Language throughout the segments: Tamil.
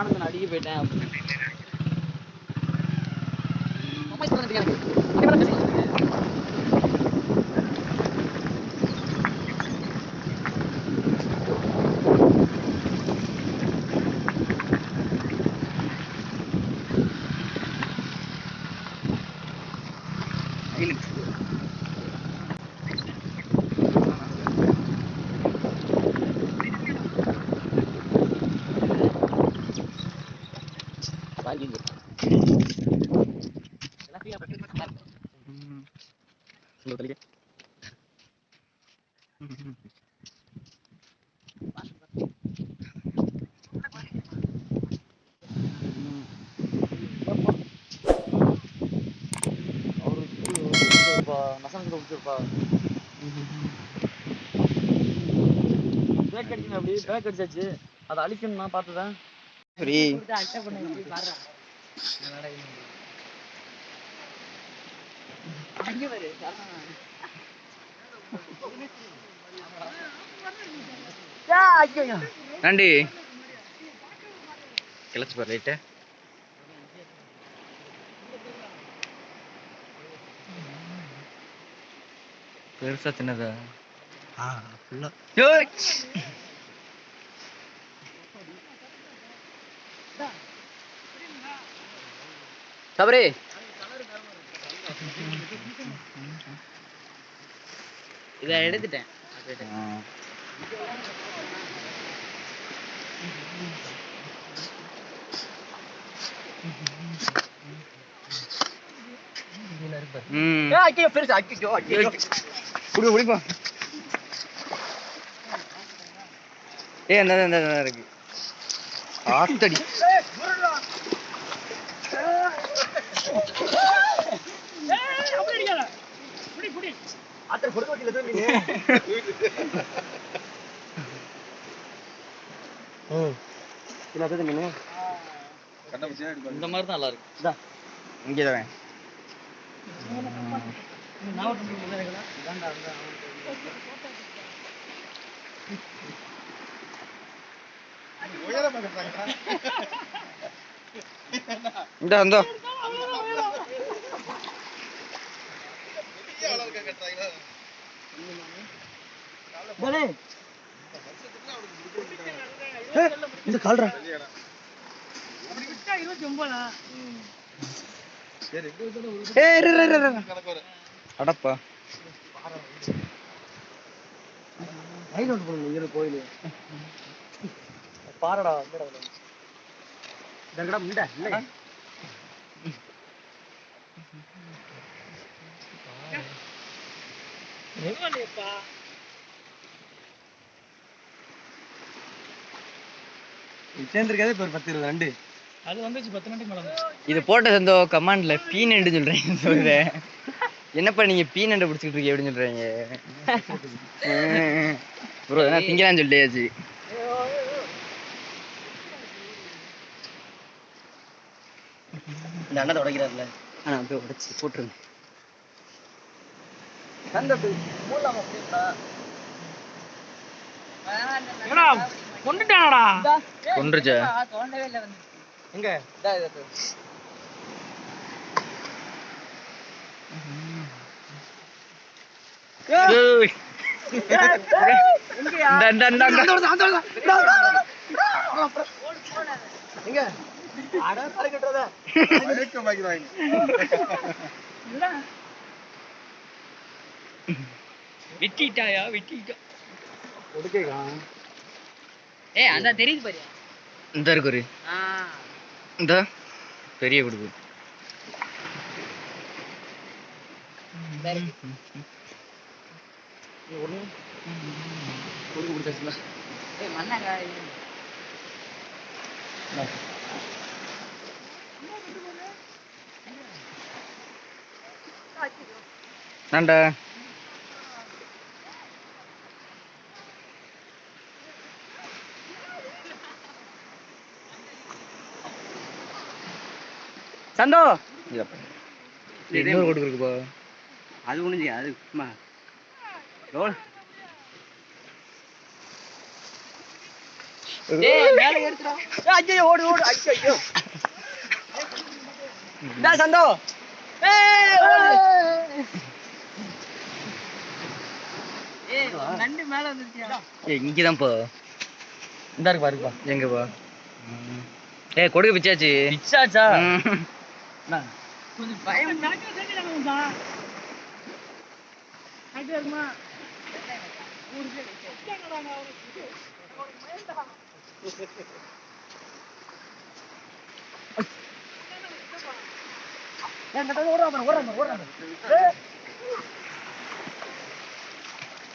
ஆனந்தன் அடிக்க போயிட்டேன். பேக் அடிச்சாச்சு, அதை அழிக்கணும் நான் பார்த்துதான். சரி நண்டி கிளச்சு பாரு ரைட்டு. பெருசா சின்னதா சபரி இதை எடுத்துட்டேன். இருக்கு ஆத்தடி இந்த மாதிரி தான் நல்லா இருக்கு. இங்கேதான் இந்த இந்த கால்ரா அடப்பா கோயில் பாரடா சேர்ந்துருக்காது இப்போ ஒரு 10-20 நண்டு. அது வந்துச்சு 10 நண்டு மேல. இது போட்ட சந்தோ கமாண்ட்ல பீ நண்டு சொல்றீங்க சொல்லுது. என்னப்பா நீங்க பீ நண்டு பிடிச்சிட்டு இருக்கீங்க அப்படின்னு சொல்றீங்க ப்ரோ. என்ன திங்கலான்னு சொல்லியாச்சு. இந்த அண்ணத்தை உடைக்கிறாருல, அப்படியே உடைச்சு போட்டுருங்க. கொண்டுட்டானடா. கொன்றுச்சா? தோண்டவே இல்ல வந்து. எங்க? டா இது. ஏய். எங்கயா? எங்க? அட தரக்கட்டறத. அடக்க மாக்கிறாங்க. இல்ல. வெட்டிட்டாயா வெட்டிட்டா. ஒடுக்கேகா. ஏய் அந்த தெரியுது பாரு. இந்த இருக்கு. இந்த பெரிய குடுக்கு. ஒரு குடுக்கு குடிச்சாச்சுல. ஏய் மண்ணங்க. நண்டா சந்தோ இன்னொரு கொடு இருக்குப்பா. அது ஒண்ணு அது சும்மா ஐயோ ஓடு ஓடு ஐயோ சந்தோ நண்டு மேல வந்துருச்சியா இங்கதான் போ இந்த இருக்கு பாருப்பா எங்க போ கொடுக்க பிச்சாச்சு பிச்சாச்சா கொஞ்சம் பயம்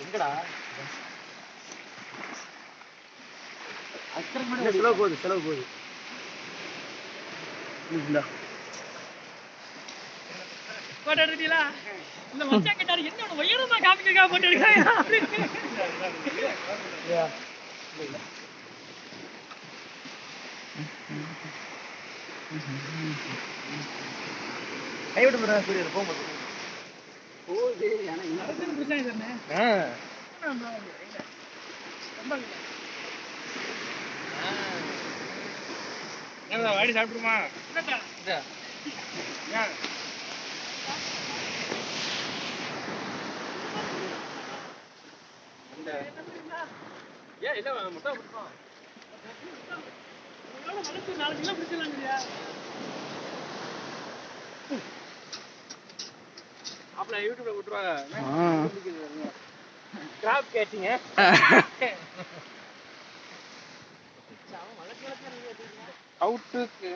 எங்கடா செலவு போகுது போட்டோ எடுத்தீங்களா இந்த மச்சான் கேட்டாரு என்ன உயரமா காமிக்கா போட்டோ எடுக்க கைவிட்டு போறா சூரிய போகும்போது போகுது வாடி சாப்பிடுமா யூடியூப்ல விட்டுருவாங்க கேட்டீங்க அவுட்டுக்கு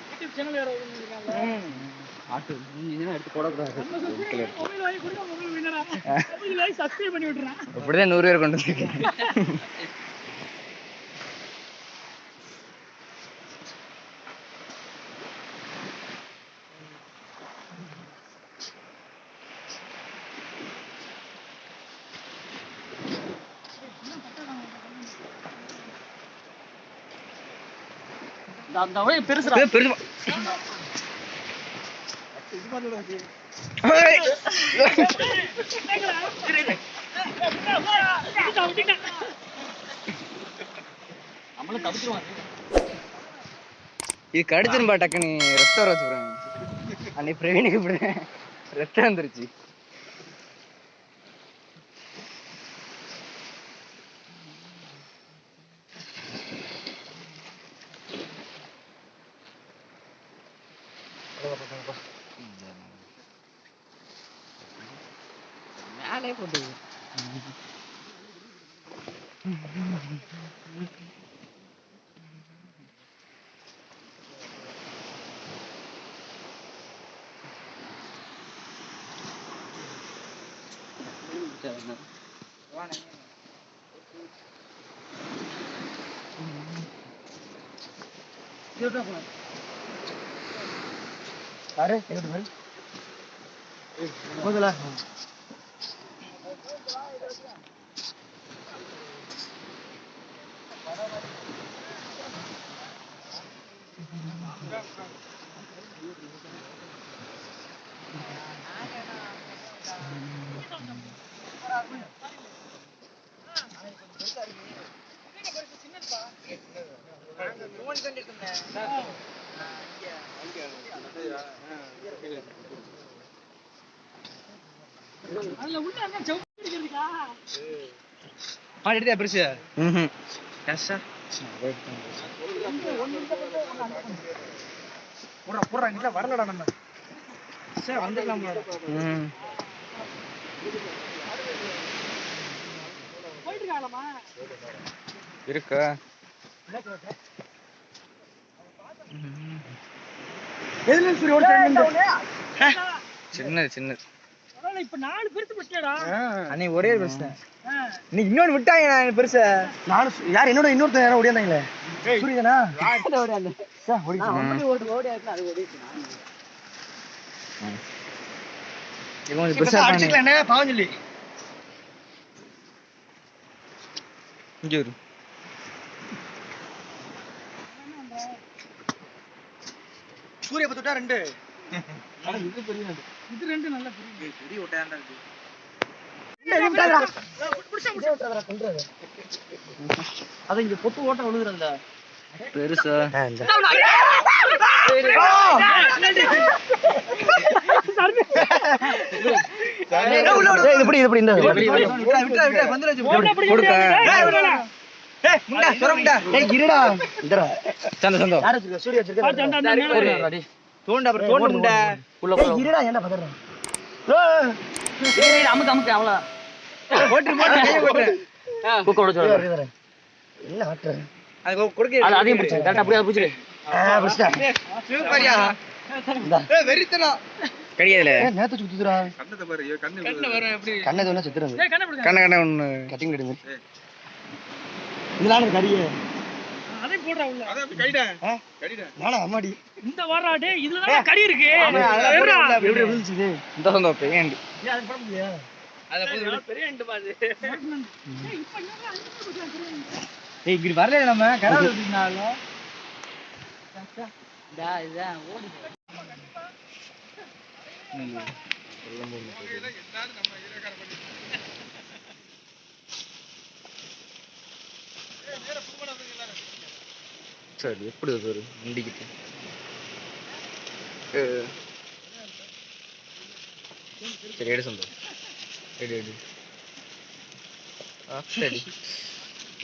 யூடியூப் சேனல் வேற ஆட்டு எடுத்து போடக்கூடாது சப்ஸ்கிரைப் பண்ணி விட்டுறேன் அப்படிதான் 100 பேர் கொண்டு வந்திருக்கேன் பெருசு இது கடிச்சிரும்பா டக்குன்னு ரத்தம் வர வச்சுக்கிறேன் அன்னைக்கு பிரவீனுக்கு இப்படி ரத்தம் வந்துருச்சு மேலே போட்டு अरे बोला எடுத்தியா பெருசு வரலடா நம்ம வந்துடலாம் இருக்கா சின்னது சின்னது இப்ப 4 பெருசு பட்டியாடா அன்னை ஒரே பெருசு நீ இன்னொரு விட்டாங்க பெருசு நாலு யார் என்னோட இன்னொருத்தர் யாரோ ஓடியாந்தாங்களே சூரியனா ஓடியாந்த ஓடியாச்சு அது ஓடிச்சு இவங்க பெருசா அடிச்சுக்கலானே பாவம் சொல்லி இங்க வரு சூரிய பத்துட்டா 2 இது பெரிய இது 2 நல்ல பெரிய ஒட்டையாண்டா இருக்கு அது இங்க பொட்டு ஓட்ட விழுகுறா பெருசா வரல நம்ம கடவுள் சரி எப்படி ஒரு வண்டிக்கிட்டு சரி எடு சொந்தம் எடு எடு சரி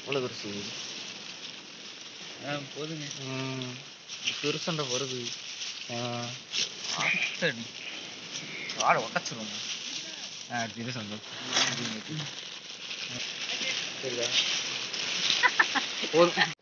எவ்வளோ பெருசு போதுங்க பெருசண்டை வருது சரி ஆடை உடச்சிருவோம் இது சந்தோஷம் சரிதா போதும்